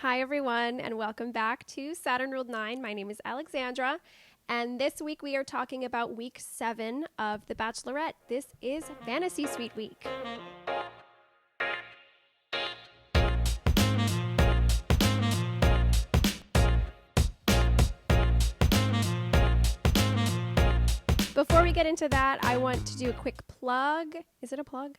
Hi, everyone, and welcome back to Saturn-ruled 9. My name is Alexandra, and this week we are talking about week 7 of The Bachelorette. This is Fantasy Suite Week. Before we get into that, I want to do a quick plug. Is it a plug?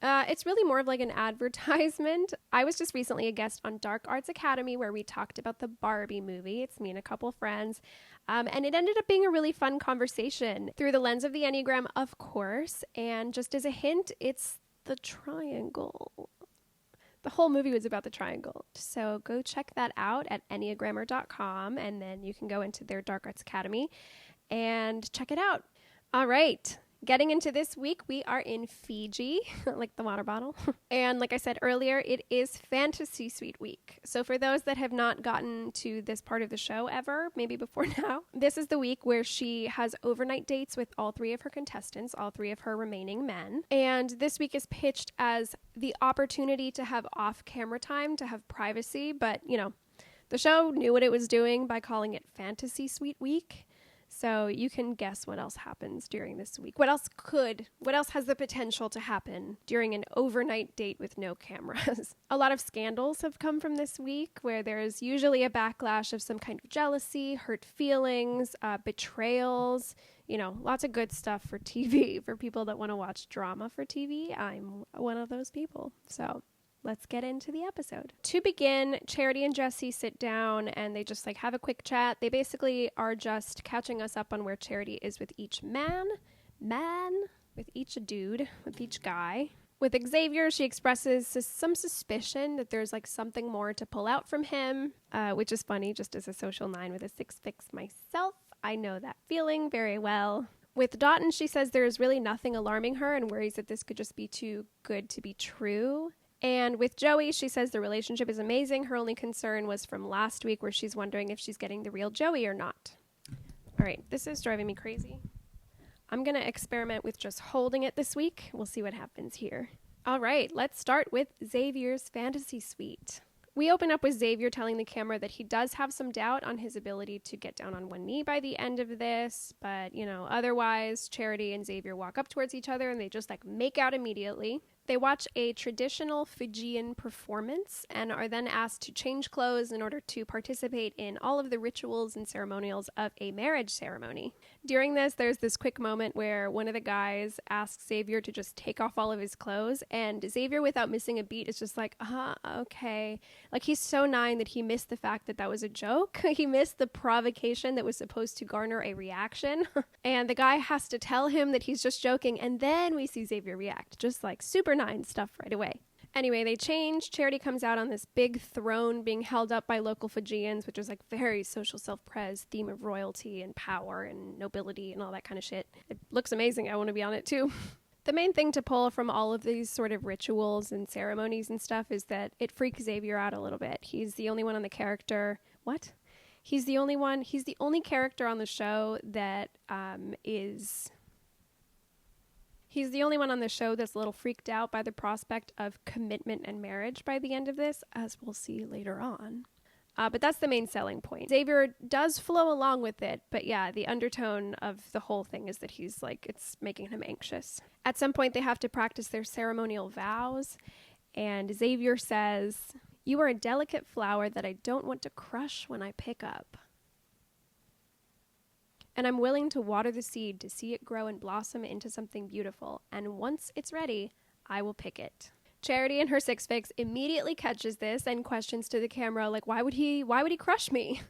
It's really more of like an advertisement. I was just recently a guest on Dark Arts Academy where we talked about the Barbie movie. It's me and a couple friends. And it ended up being a really fun conversation through the lens of the Enneagram, of course. And just as a hint, it's the triangle. The whole movie was about the triangle. So go check that out at enneagrammer.com, and then you can go into their Dark Arts Academy and check it out. All right. Getting into this week, we are in Fiji, like the water bottle. And like I said earlier, it is Fantasy Suite Week. So for those that have not gotten to this part of the show ever, maybe before now, this is the week where she has overnight dates with all 3 of her contestants, all 3 of her remaining men. And this week is pitched as the opportunity to have off-camera time, to have privacy. But, you know, the show knew what it was doing by calling it Fantasy Suite Week. So you can guess what else happens during this week. What else has the potential to happen during an overnight date with no cameras? A lot of scandals have come from this week where there's usually a backlash of some kind of jealousy, hurt feelings, betrayals, you know, lots of good stuff for TV. For people that want to watch drama for TV, I'm one of those people. So let's get into the episode. To begin, Charity and Jesse sit down and they just have a quick chat. They basically are just catching us up on where Charity is with each man, with each dude, with each guy. With Xavier, she expresses some suspicion that there's something more to pull out from him, which is funny. Just as a social 9 with a 6 myself, I know that feeling very well. With Dotun, she says there is really nothing alarming her and worries that this could just be too good to be true. And with Joey, she says the relationship is amazing. Her only concern was from last week where she's wondering if she's getting the real Joey or not. All right, this is driving me crazy. I'm going to experiment with just holding it this week. We'll see what happens here. All right, let's start with Xavier's fantasy suite. We open up with Xavier telling the camera that he does have some doubt on his ability to get down on one knee by the end of this. But, you know, otherwise, Charity and Xavier walk up towards each other and they just make out immediately. They watch a traditional Fijian performance and are then asked to change clothes in order to participate in all of the rituals and ceremonials of a marriage ceremony. During this, there's this quick moment where one of the guys asks Xavier to just take off all of his clothes, and Xavier, without missing a beat, is just okay. He's so 9 that he missed the fact that that was a joke. He missed the provocation that was supposed to garner a reaction. And the guy has to tell him that he's just joking, and then we see Xavier react, just super 9 stuff right away. Anyway, they change. Charity comes out on this big throne being held up by local Fijians, which is very social self-pres, theme of royalty and power and nobility and all that kind of shit. It looks amazing. I want to be on it too. The main thing to pull from all of these sort of rituals and ceremonies and stuff is that it freaks Xavier out a little bit. He's the only one on the character. What? He's the only character on the show that He's the only one on the show that's a little freaked out by the prospect of commitment and marriage by the end of this, as we'll see later on. But that's the main selling point. Xavier does flow along with it, but yeah, the undertone of the whole thing is that he's it's making him anxious. At some point, they have to practice their ceremonial vows, and Xavier says, "You are a delicate flower that I don't want to crush when I pick up. And I'm willing to water the seed to see it grow and blossom into something beautiful. And once it's ready, I will pick it." Charity in her 6 immediately catches this and questions to the camera, why would he crush me?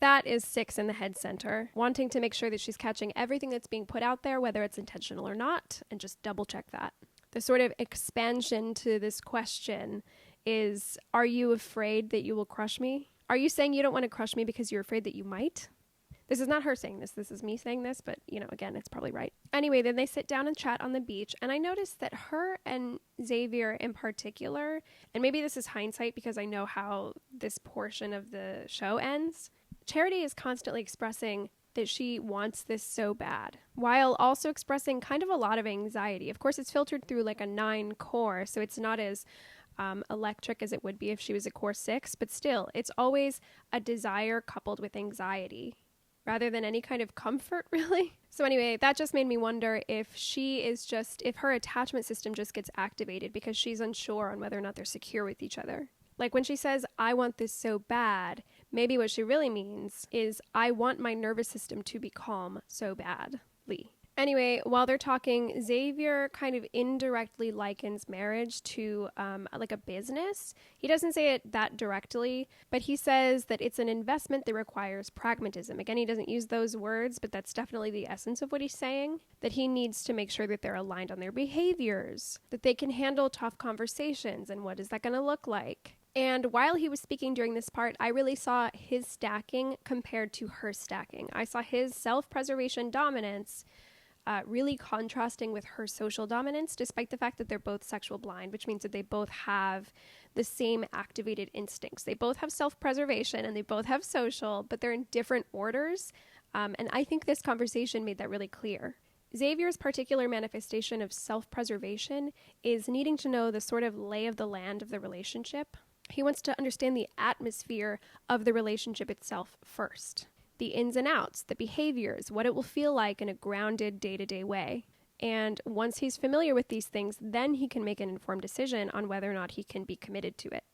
That is 6 in the head center, wanting to make sure that she's catching everything that's being put out there, whether it's intentional or not, and just double check that. The sort of expansion to this question is, are you afraid that you will crush me? Are you saying you don't want to crush me because you're afraid that you might? This is not her saying this. This is me saying this, but, again, it's probably right. Anyway, then they sit down and chat on the beach, and I noticed that her and Xavier in particular, and maybe this is hindsight because I know how this portion of the show ends, Charity is constantly expressing that she wants this so bad, while also expressing kind of a lot of anxiety. Of course, it's filtered through a 9 core, so it's not as electric as it would be if she was a core 6, but still, it's always a desire coupled with anxiety rather than any kind of comfort, really. So anyway, that just made me wonder if if her attachment system just gets activated because she's unsure on whether or not they're secure with each other. Like when she says, I want this so bad, maybe what she really means is I want my nervous system to be calm so badly. Anyway, while they're talking, Xavier kind of indirectly likens marriage to like a business. He doesn't say it that directly, but he says that it's an investment that requires pragmatism. Again, he doesn't use those words, but that's definitely the essence of what he's saying, that he needs to make sure that they're aligned on their behaviors, that they can handle tough conversations, and what is that going to look like? And while he was speaking during this part, I really saw his stacking compared to her stacking. I saw his self-preservation dominance really contrasting with her social dominance, despite the fact that they're both sexual blind, which means that they both have the same activated instincts. They both have self-preservation and they both have social, but they're in different orders. And I think this conversation made that really clear. Xavier's particular manifestation of self-preservation is needing to know the sort of lay of the land of the relationship. He wants to understand the atmosphere of the relationship itself first. The ins and outs, the behaviors, what it will feel like in a grounded day-to-day way. And once he's familiar with these things, then he can make an informed decision on whether or not he can be committed to it.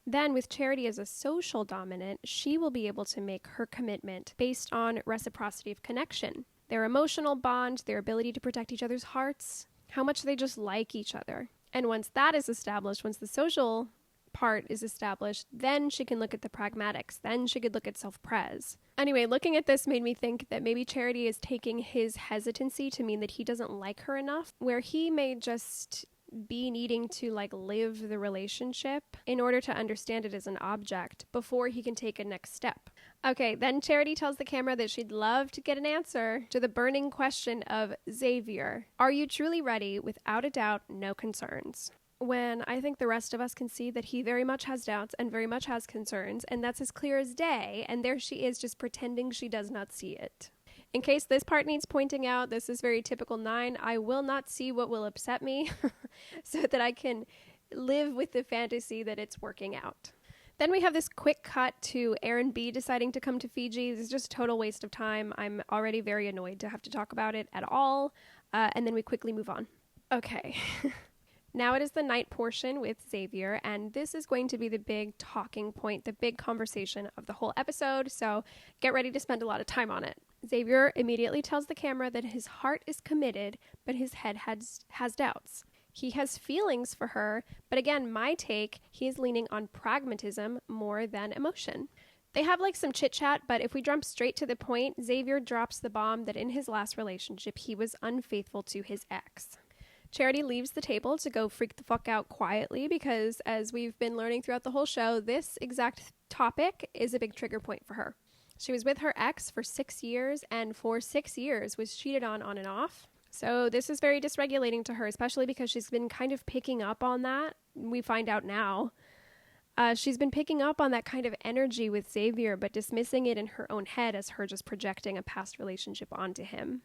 Then with Charity as a social dominant, she will be able to make her commitment based on reciprocity of connection, their emotional bond, their ability to protect each other's hearts, how much they just like each other. And once that is established, once the social part is established, then she can look at the pragmatics. Then she could look at self-pres. Anyway, looking at this made me think that maybe Charity is taking his hesitancy to mean that he doesn't like her enough, where he may just be needing to live the relationship in order to understand it as an object before he can take a next step. Okay, then Charity tells the camera that she'd love to get an answer to the burning question of Xavier. Are you truly ready? Without a doubt, no concerns. When I think the rest of us can see that he very much has doubts and very much has concerns, and that's as clear as day, and there she is just pretending she does not see it. In case this part needs pointing out, this is very typical 9. I will not see what will upset me so that I can live with the fantasy that it's working out. Then we have this quick cut to Aaron B deciding to come to Fiji. This is just a total waste of time. I'm already very annoyed to have to talk about it at all. And then we quickly move on. Okay. Now it is the night portion with Xavier, and this is going to be the big talking point, the big conversation of the whole episode, so get ready to spend a lot of time on it. Xavier immediately tells the camera that his heart is committed, but his head has doubts. He has feelings for her, but again, my take, he is leaning on pragmatism more than emotion. They have some chit-chat, but if we jump straight to the point, Xavier drops the bomb that in his last relationship, he was unfaithful to his ex. Charity leaves the table to go freak the fuck out quietly because, as we've been learning throughout the whole show, this exact topic is a big trigger point for her. She was with her ex for 6 years, and for 6 years was cheated on and off. So this is very dysregulating to her, especially because she's been kind of picking up on that. We find out now. She's been picking up on that kind of energy with Xavier, but dismissing it in her own head as her just projecting a past relationship onto him.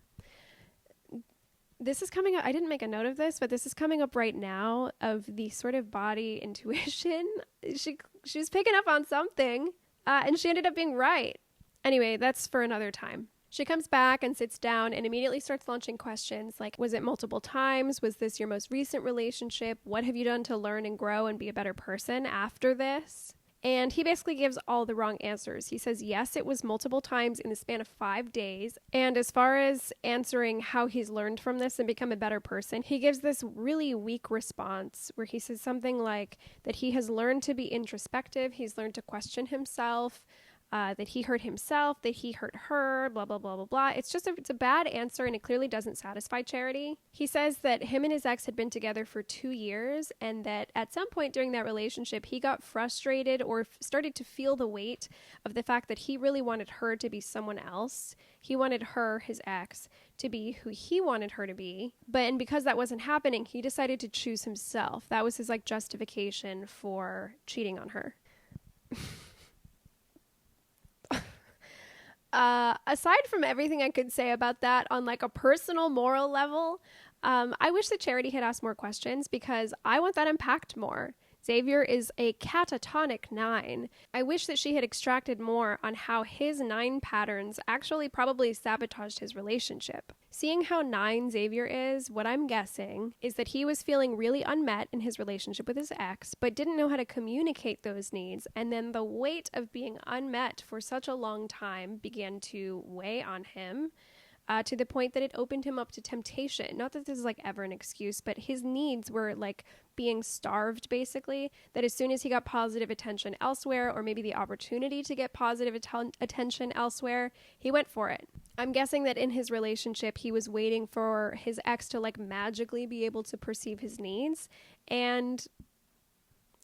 This is coming up, I didn't make a note of this, but this is coming up right now of the sort of body intuition. She was picking up on something, and she ended up being right. Anyway, that's for another time. She comes back and sits down and immediately starts launching questions like, was it multiple times? Was this your most recent relationship? What have you done to learn and grow and be a better person after this? And he basically gives all the wrong answers. He says, yes, it was multiple times in the span of 5 days. And as far as answering how he's learned from this and become a better person, he gives this really weak response where he says something like that he has learned to be introspective. He's learned to question himself, that he hurt himself, that he hurt her, blah, blah, blah, blah, blah. It's a bad answer, and it clearly doesn't satisfy Charity. He says that him and his ex had been together for 2 years, and that at some point during that relationship, he got frustrated or started to feel the weight of the fact that he really wanted her to be someone else. He wanted her, his ex, to be who he wanted her to be. And because that wasn't happening, he decided to choose himself. That was his justification for cheating on her. Aside from everything I could say about that on a personal moral level, I wish that Charity had asked more questions because I want that unpacked more. Xavier is a catatonic 9. I wish that she had extracted more on how his 9 patterns actually probably sabotaged his relationship. Seeing how 9 Xavier is, what I'm guessing is that he was feeling really unmet in his relationship with his ex, but didn't know how to communicate those needs, and then the weight of being unmet for such a long time began to weigh on him. To the point that it opened him up to temptation. Not that this is like ever an excuse, but his needs were like being starved, basically, that as soon as he got positive attention elsewhere, or maybe the opportunity to get positive attention elsewhere, he went for it. I'm guessing that in his relationship, he was waiting for his ex to like magically be able to perceive his needs, and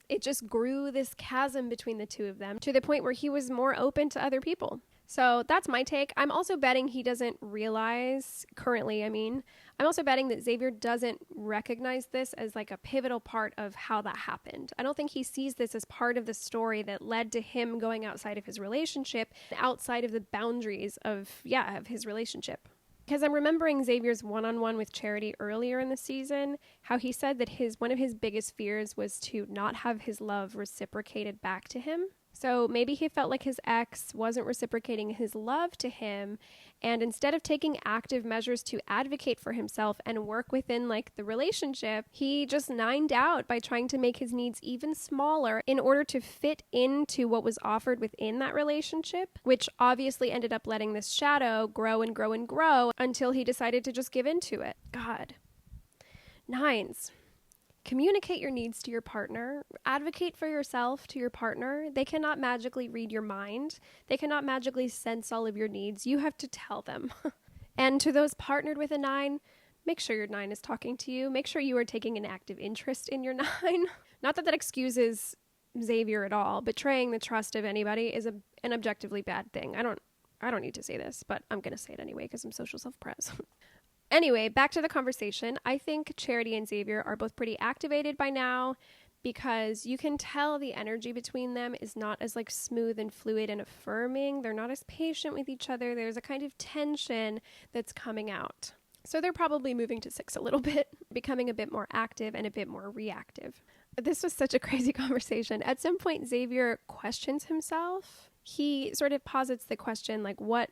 it just grew this chasm between the two of them to the point where he was more open to other people. So that's my take. I'm also betting he doesn't realize, currently, I'm also betting that Xavier doesn't recognize this as like a pivotal part of how that happened. I don't think he sees this as part of the story that led to him going outside of his relationship, outside of the boundaries of his relationship. Because I'm remembering Xavier's one-on-one with Charity earlier in the season, how he said that one of his biggest fears was to not have his love reciprocated back to him. So maybe he felt like his ex wasn't reciprocating his love to him, and instead of taking active measures to advocate for himself and work within like the relationship, he just nined out by trying to make his needs even smaller in order to fit into what was offered within that relationship, which obviously ended up letting this shadow grow and grow and grow until he decided to just give into it. God. 9s. Communicate your needs to your partner. Advocate for yourself to your partner. They cannot magically read your mind. They cannot magically sense all of your needs. You have to tell them. And to those partnered with a 9, make sure your 9 is talking to you. Make sure you are taking an active interest in your 9. Not that excuses Xavier at all. Betraying the trust of anybody is an objectively bad thing. I don't need to say this, but I'm going to say it anyway because I'm social self-pres. Anyway, back to the conversation. I think Charity and Xavier are both pretty activated by now because you can tell the energy between them is not as like smooth and fluid and affirming. They're not as patient with each other. There's a kind of tension that's coming out. So they're probably moving to 6 a little bit, becoming a bit more active and a bit more reactive. This was such a crazy conversation. At some point, Xavier questions himself. He sort of posits the question, like, what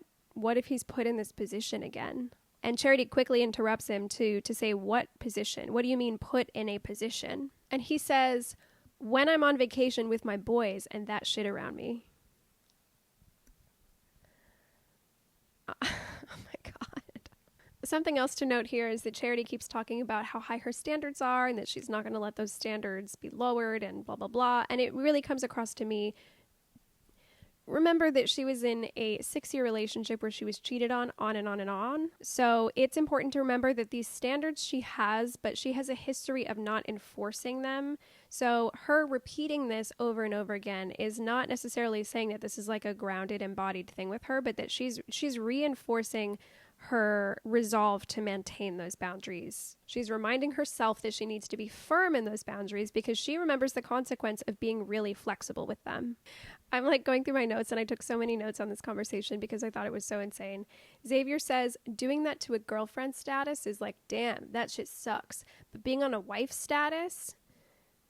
if he's put in this position again? And Charity quickly interrupts him to say, what position? What do you mean put in a position? And he says, when I'm on vacation with my boys and that shit around me. Oh my God. Something else to note here is that Charity keeps talking about how high her standards are and that she's not going to let those standards be lowered and blah, blah, blah. And it really comes across to me. Remember that she was in a 6-year relationship where she was cheated on and on and on. So it's important to remember that these standards she has, but she has a history of not enforcing them. So her repeating this over and over again is not necessarily saying that this is like a grounded, embodied thing with her, but that she's reinforcing her resolve to maintain those boundaries. She's reminding herself that she needs to be firm in those boundaries because she remembers the consequence of being really flexible with them. I'm like going through my notes and I took so many notes on this conversation because I thought it was so insane. Xavier says, doing that to a girlfriend status is like, damn, that shit sucks. But being on a wife status,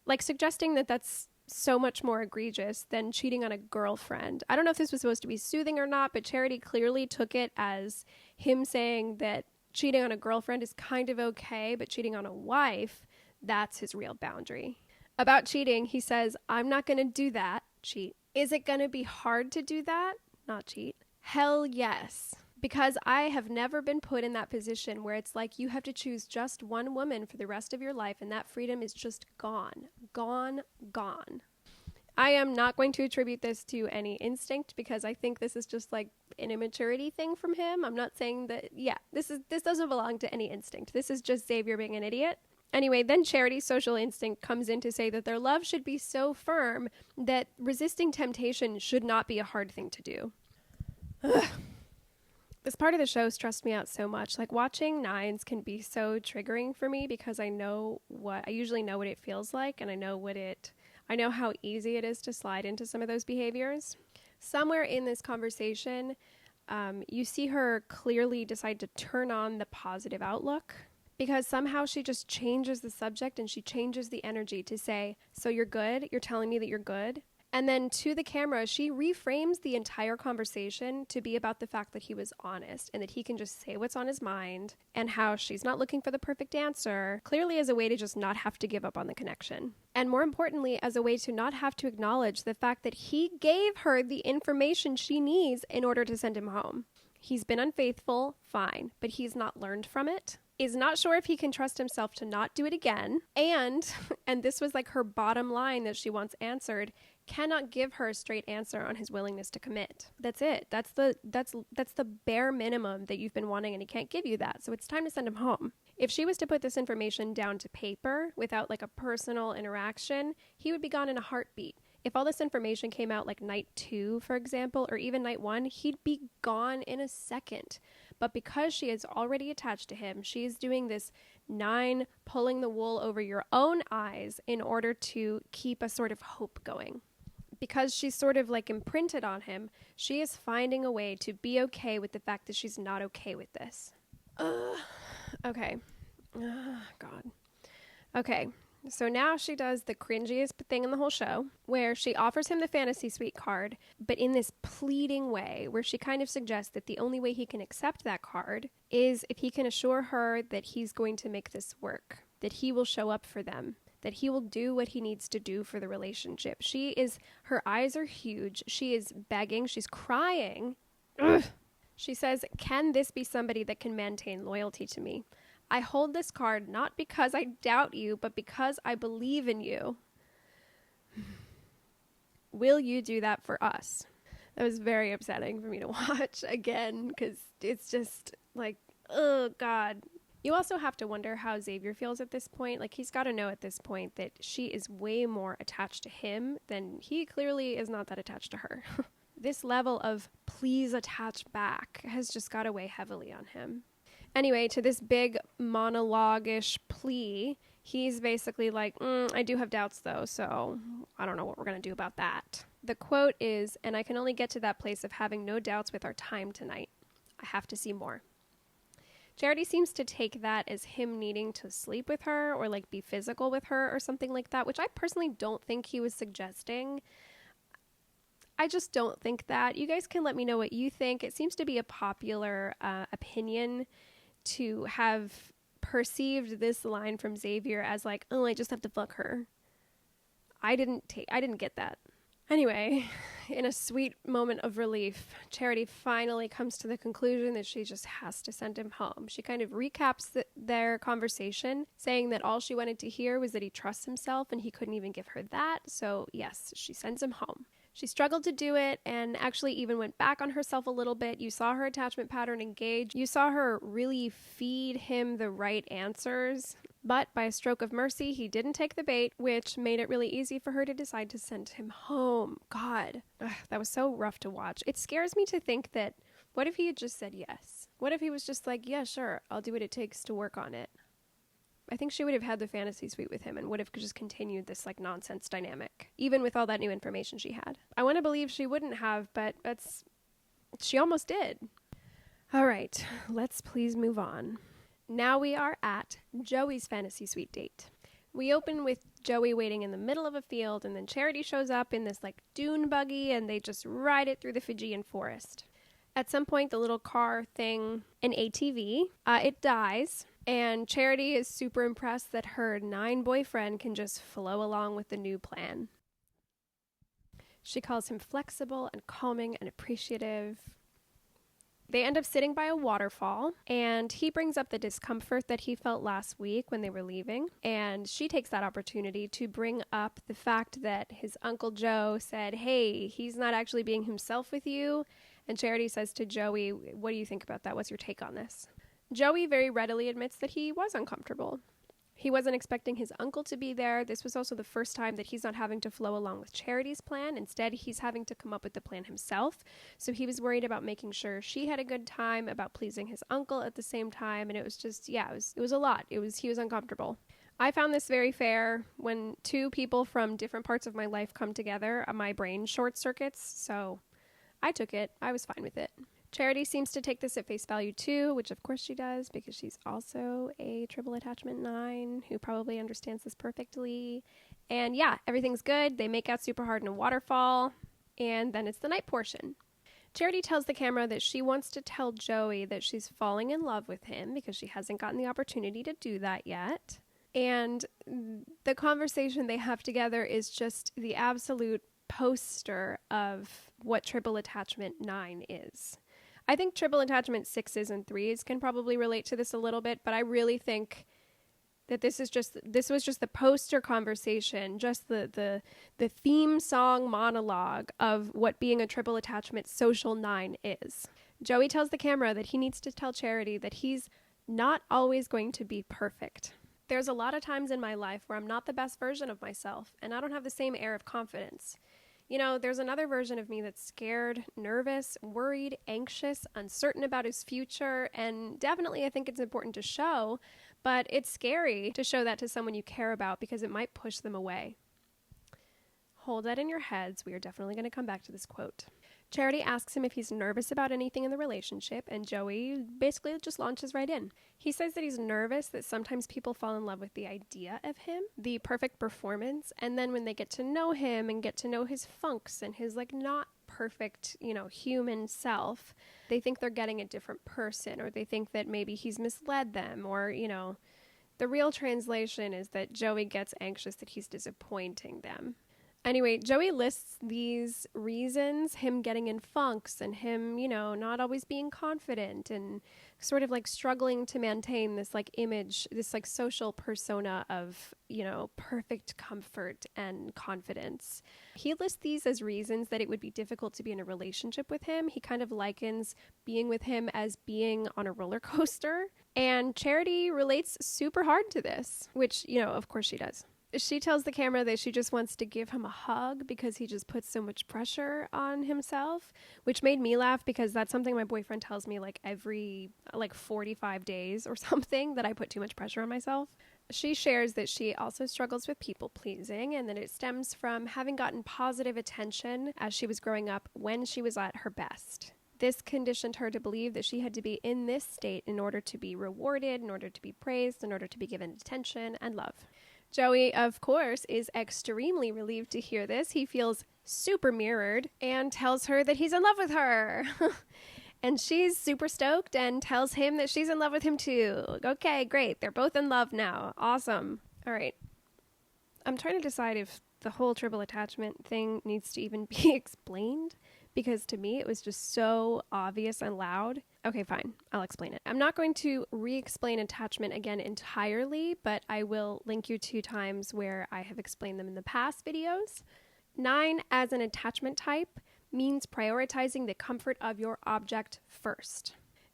like suggesting that that's so much more egregious than cheating on a girlfriend. I don't know if this was supposed to be soothing or not, but Charity clearly took it as him saying that cheating on a girlfriend is kind of okay, but cheating on a wife, that's his real boundary. About cheating, he says, I'm not going to do that. Cheat. Is it going to be hard to do that? Not cheat. Hell yes. Because I have never been put in that position where it's like you have to choose just one woman for the rest of your life and that freedom is just gone. Gone, gone. I am not going to attribute this to any instinct because I think this is just like an immaturity thing from him. I'm not saying that, this doesn't belong to any instinct. This is just Xavier being an idiot. Anyway, then Charity's social instinct comes in to say that their love should be so firm that resisting temptation should not be a hard thing to do. Ugh. This part of the show stressed me out so much. Like watching 9s can be so triggering for me because I usually know what it feels like and I know how easy it is to slide into some of those behaviors. Somewhere in this conversation, you see her clearly decide to turn on the positive outlook because somehow she just changes the subject and she changes the energy to say, so you're good? You're telling me that you're good? And then to the camera, she reframes the entire conversation to be about the fact that he was honest and that he can just say what's on his mind, and how she's not looking for the perfect answer, clearly as a way to just not have to give up on the connection. And more importantly, as a way to not have to acknowledge the fact that he gave her the information she needs in order to send him home. He's been unfaithful, fine, but he's not learned from it. Is not sure if he can trust himself to not do it again. And this was like her bottom line that she wants answered, cannot give her a straight answer on his willingness to commit. That's it. That's the bare minimum that you've been wanting, and he can't give you that. So it's time to send him home. If she was to put this information down to paper without like a personal interaction, he would be gone in a heartbeat. If all this information came out like night 2, for example, or even night 1, he'd be gone in a second. But because she is already attached to him, she's doing this 9 pulling the wool over your own eyes in order to keep a sort of hope going. Because she's sort of like imprinted on him, she is finding a way to be okay with the fact that she's not okay with this. Okay. God. Okay. So now she does the cringiest thing in the whole show, where she offers him the fantasy suite card, but in this pleading way, where she kind of suggests that the only way he can accept that card is if he can assure her that he's going to make this work, that he will show up for them, that he will do what he needs to do for the relationship. Her eyes are huge. She is begging. She's crying. Ugh. She says, can this be somebody that can maintain loyalty to me? I hold this card not because I doubt you, but because I believe in you. Will you do that for us? That was very upsetting for me to watch again, because it's just like, oh God. You also have to wonder how Xavier feels at this point. Like, he's got to know at this point that she is way more attached to him than he clearly is not that attached to her. This level of please attach back has just got to weigh heavily on him. Anyway, to this big monologue-ish plea, he's basically like, I do have doubts though, so I don't know what we're going to do about that. The quote is, and I can only get to that place of having no doubts with our time tonight. I have to see more. Charity seems to take that as him needing to sleep with her or like be physical with her or something like that, which I personally don't think he was suggesting. I just don't think that. You guys can let me know what you think. It seems to be a popular opinion to have perceived this line from Xavier as like, oh, I just have to fuck her. I didn't get that. Anyway, in a sweet moment of relief, Charity finally comes to the conclusion that she just has to send him home. She kind of recaps their conversation, saying that all she wanted to hear was that he trusts himself and he couldn't even give her that. So yes, she sends him home. She struggled to do it and actually even went back on herself a little bit. You saw her attachment pattern engage. You saw her really feed him the right answers. But by a stroke of mercy, he didn't take the bait, which made it really easy for her to decide to send him home. God, that was so rough to watch. It scares me to think that, what if he had just said yes? What if he was just like, yeah, sure, I'll do what it takes to work on it? I think she would have had the fantasy suite with him and would have just continued this like nonsense dynamic, even with all that new information she had. I want to believe she wouldn't have, but she almost did. All right, let's please move on. Now we are at Joey's fantasy suite date. We open with Joey waiting in the middle of a field, and then Charity shows up in this like dune buggy, and they just ride it through the Fijian forest. At some point, the little car thing, an ATV, it dies. And Charity is super impressed that her 9 boyfriend can just flow along with the new plan. She calls him flexible and calming and appreciative. They end up sitting by a waterfall, and he brings up the discomfort that he felt last week when they were leaving. And she takes that opportunity to bring up the fact that his Uncle Joe said, hey, he's not actually being himself with you. And Charity says to Joey, what do you think about that? What's your take on this? Joey very readily admits that he was uncomfortable. He wasn't expecting his uncle to be there. This was also the first time that he's not having to flow along with Charity's plan. Instead, he's having to come up with the plan himself. So he was worried about making sure she had a good time, about pleasing his uncle at the same time. And it was just, it was a lot. He was uncomfortable. I found this very fair. When 2 people from different parts of my life come together, my brain short circuits. So I took it. I was fine with it. Charity seems to take this at face value too, which of course she does because she's also a triple attachment 9 who probably understands this perfectly. And yeah, everything's good. They make out super hard in a waterfall. And then it's the night portion. Charity tells the camera that she wants to tell Joey that she's falling in love with him because she hasn't gotten the opportunity to do that yet. And the conversation they have together is just the absolute poster of what triple attachment 9 is. I think triple attachment 6s and 3s can probably relate to this a little bit, but I really think that this was just the poster conversation, just the theme song monologue of what being a triple attachment social 9 is. Joey tells the camera that he needs to tell Charity that he's not always going to be perfect. There's a lot of times in my life where I'm not the best version of myself, and I don't have the same air of confidence. You know, there's another version of me that's scared, nervous, worried, anxious, uncertain about his future, and definitely I think it's important to show, but it's scary to show that to someone you care about because it might push them away. Hold that in your heads. We are definitely going to come back to this quote. Charity asks him if he's nervous about anything in the relationship, and Joey basically just launches right in. He says that he's nervous that sometimes people fall in love with the idea of him, the perfect performance, and then when they get to know him and get to know his funks and his not perfect, human self, they think they're getting a different person, or they think that maybe he's misled them, or, the real translation is that Joey gets anxious that he's disappointing them. Anyway, Joey lists these reasons, him getting in funks and him, not always being confident and sort of struggling to maintain this image, this social persona of, perfect comfort and confidence. He lists these as reasons that it would be difficult to be in a relationship with him. He kind of likens being with him as being on a roller coaster. And Charity relates super hard to this, which, of course she does. She tells the camera that she just wants to give him a hug because he just puts so much pressure on himself, which made me laugh because that's something my boyfriend tells me every 45 days or something, that I put too much pressure on myself. She shares that she also struggles with people pleasing and that it stems from having gotten positive attention as she was growing up when she was at her best. This conditioned her to believe that she had to be in this state in order to be rewarded, in order to be praised, in order to be given attention and love. Joey, of course, is extremely relieved to hear this. He feels super mirrored and tells her that he's in love with her. And she's super stoked and tells him that she's in love with him too. Okay, great. They're both in love now. Awesome. All right. I'm trying to decide if the whole triple attachment thing needs to even be explained, because to me it was just so obvious and loud. Okay, fine. I'll explain it. I'm not going to re-explain attachment again entirely, but I will link you to times where I have explained them in the past videos. 9 as an attachment type means prioritizing the comfort of your object first.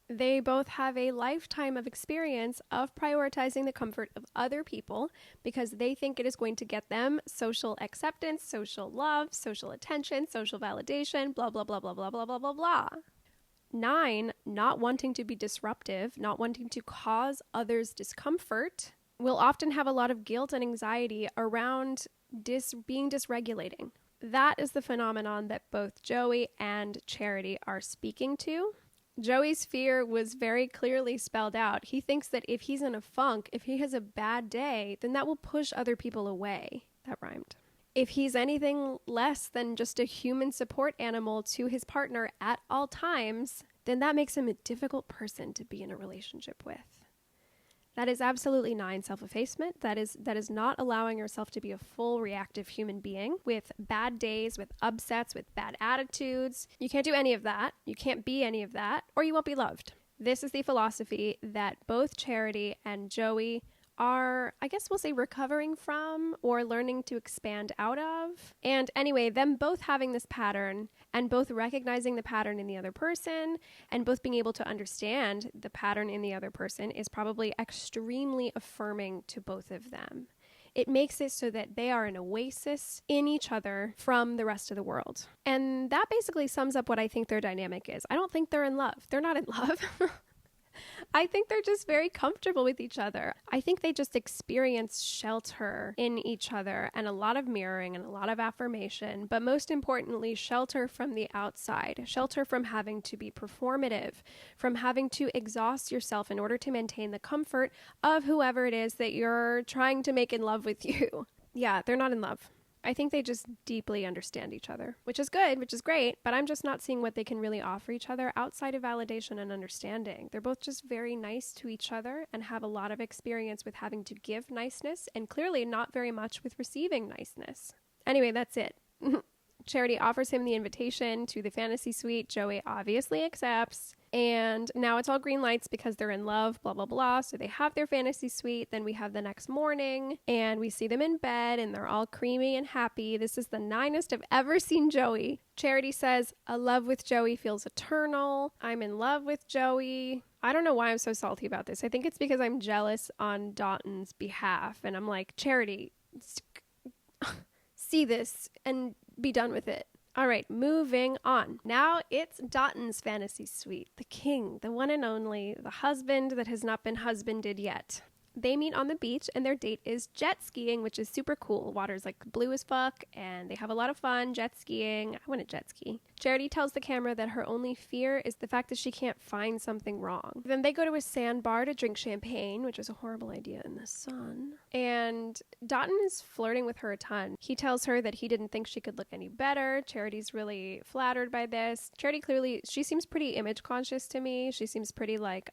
They both have a lifetime of experience of prioritizing the comfort of other people because they think it is going to get them social acceptance, social love, social attention, social validation, blah, blah, blah, blah, blah, blah, blah, blah, blah. 9, not wanting to be disruptive, not wanting to cause others discomfort, will often have a lot of guilt and anxiety around being dysregulating. That is the phenomenon that both Joey and Charity are speaking to. Joey's fear was very clearly spelled out. He thinks that if he's in a funk, if he has a bad day, then that will push other people away. That rhymed. If he's anything less than just a human support animal to his partner at all times, then that makes him a difficult person to be in a relationship with. That is absolutely 9 self-effacement. That is not allowing yourself to be a full reactive human being with bad days, with upsets, with bad attitudes. You can't do any of that. You can't be any of that, or you won't be loved. This is the philosophy that both Charity and Joey are, I guess we'll say, recovering from or learning to expand out of. And anyway, them both having this pattern and both recognizing the pattern in the other person and both being able to understand the pattern in the other person is probably extremely affirming to both of them. It makes it so that they are an oasis in each other from the rest of the world. And that basically sums up what I think their dynamic is. I don't think they're in love. They're not in love. I think they're just very comfortable with each other. I think they just experience shelter in each other and a lot of mirroring and a lot of affirmation, but most importantly, shelter from the outside, shelter from having to be performative, from having to exhaust yourself in order to maintain the comfort of whoever it is that you're trying to make in love with you. Yeah, they're not in love. I think they just deeply understand each other, which is good, which is great, but I'm just not seeing what they can really offer each other outside of validation and understanding. They're both just very nice to each other and have a lot of experience with having to give niceness and clearly not very much with receiving niceness. Anyway, that's it. Charity offers him the invitation to the fantasy suite. Joey obviously accepts. And now it's all green lights because they're in love, blah, blah, blah. So they have their fantasy suite. Then we have the next morning and we see them in bed and they're all creamy and happy. This is the ninest I've ever seen Joey. Charity says, a love with Joey feels eternal. I'm in love with Joey. I don't know why I'm so salty about this. I think it's because I'm jealous on Dotun's behalf. And I'm like, Charity, see this and be done with it. All right, moving on. Now it's Dotun's fantasy suite. The king, the one and only, the husband that has not been husbanded yet. They meet on the beach and their date is jet skiing, which is super cool. Water's like blue as fuck and they have a lot of fun jet skiing. I want to jet ski. Charity tells the camera that her only fear is the fact that she can't find something wrong. Then they go to a sandbar to drink champagne, which is a horrible idea in the sun. And Dotun is flirting with her a ton. He tells her that he didn't think she could look any better. Charity's really flattered by this. Charity clearly, she seems pretty image conscious to me. She seems pretty like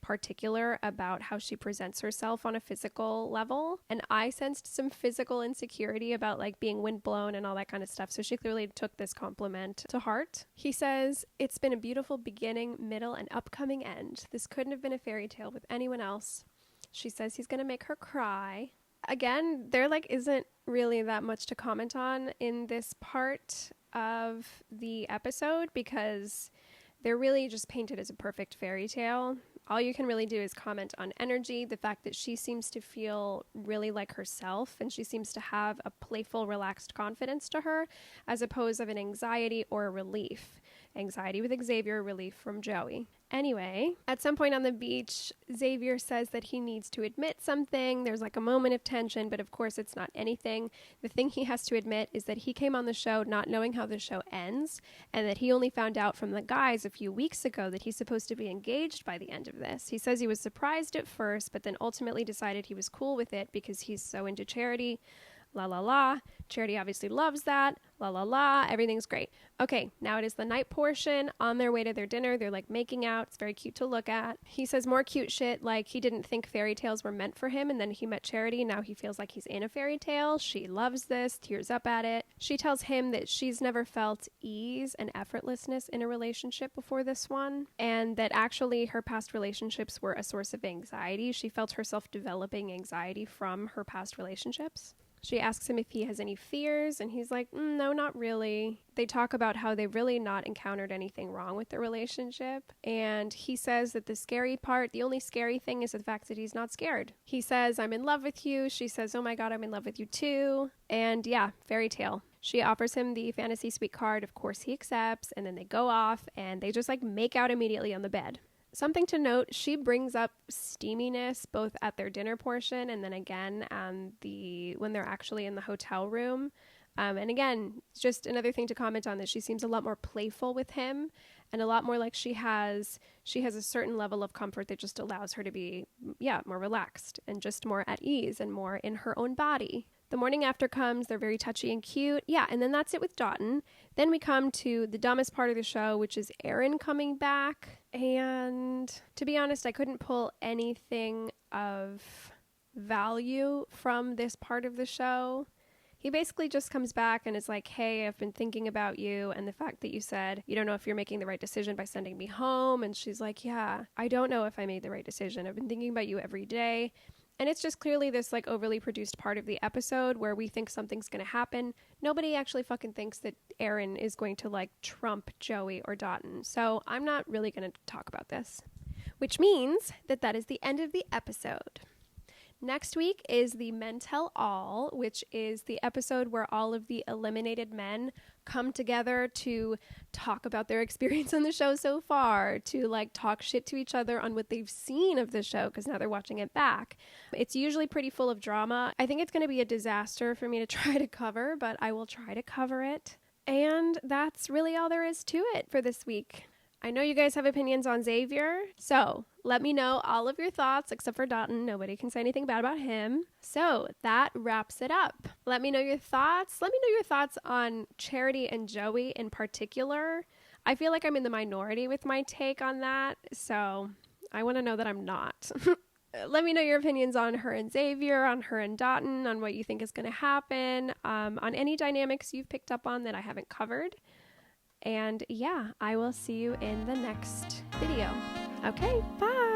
particular about how she presents herself on a physical level. And I sensed some physical insecurity about like being windblown and all that kind of stuff. So she clearly took this compliment to heart. He says, it's been a beautiful beginning, middle, and upcoming end. This couldn't have been a fairy tale with anyone else. She says he's going to make her cry. Again, there like isn't really that much to comment on in this part of the episode because they're really just painted as a perfect fairy tale. All you can really do is comment on energy, the fact that she seems to feel really like herself and she seems to have a playful, relaxed confidence to her as opposed of an anxiety or a relief. Anxiety with Xavier, relief from Joey. Anyway, at some point on the beach, Xavier says that he needs to admit something. There's like a moment of tension, but of course it's not anything. The thing he has to admit is that he came on the show not knowing how the show ends, and that he only found out from the guys a few weeks ago that he's supposed to be engaged by the end of this. He says he was surprised at first, but then ultimately decided he was cool with it because he's so into Charity. La la la. Charity obviously loves that. La la la. Everything's great. Okay, now it is the night portion. On their way to their dinner, they're like making out. It's very cute to look at. He says more cute shit like he didn't think fairy tales were meant for him and then he met Charity. Now he feels like he's in a fairy tale. She loves this, tears up at it. She tells him that she's never felt ease and effortlessness in a relationship before this one, and that actually her past relationships were a source of anxiety. She felt herself developing anxiety from her past relationships. She asks him if he has any fears, and he's like, no, not really. They talk about how they've really not encountered anything wrong with the relationship, and he says that the scary part, the only scary thing is the fact that he's not scared. He says, I'm in love with you. She says, oh my God, I'm in love with you too. And yeah, fairy tale. She offers him the fantasy suite card. Of course he accepts, and then they go off, and they just like make out immediately on the bed. Something to note, she brings up steaminess both at their dinner portion and then again when they're actually in the hotel room. And again, just another thing to comment on, that she seems a lot more playful with him and a lot more like she has a certain level of comfort that just allows her to be, more relaxed and just more at ease and more in her own body. The morning after comes, they're very touchy and cute. Yeah, and then that's it with Dotun. Then we come to the dumbest part of the show, which is Aaron coming back. And to be honest, I couldn't pull anything of value from this part of the show. He basically just comes back and is like, hey, I've been thinking about you and the fact that you said you don't know if you're making the right decision by sending me home. And she's like, yeah, I don't know if I made the right decision. I've been thinking about you every day. And it's just clearly this like overly produced part of the episode where we think something's going to happen. Nobody actually fucking thinks that Aaron is going to like trump Joey or Dotun. So I'm not really going to talk about this, which means that is the end of the episode. Next week is the Men Tell All, which is the episode where all of the eliminated men come together to talk about their experience on the show so far, to like talk shit to each other on what they've seen of the show because now they're watching it back. It's usually pretty full of drama. I think it's going to be a disaster for me to try to cover, but I will try to cover it. And that's really all there is to it for this week. I know you guys have opinions on Xavier, so let me know all of your thoughts, except for Dotun. Nobody can say anything bad about him. So that wraps it up. Let me know your thoughts. Let me know your thoughts on Charity and Joey in particular. I feel like I'm in the minority with my take on that, so I want to know that I'm not. Let me know your opinions on her and Xavier, on her and Dotun, on what you think is going to happen, on any dynamics you've picked up on that I haven't covered. And yeah, I will see you in the next video. Okay, bye.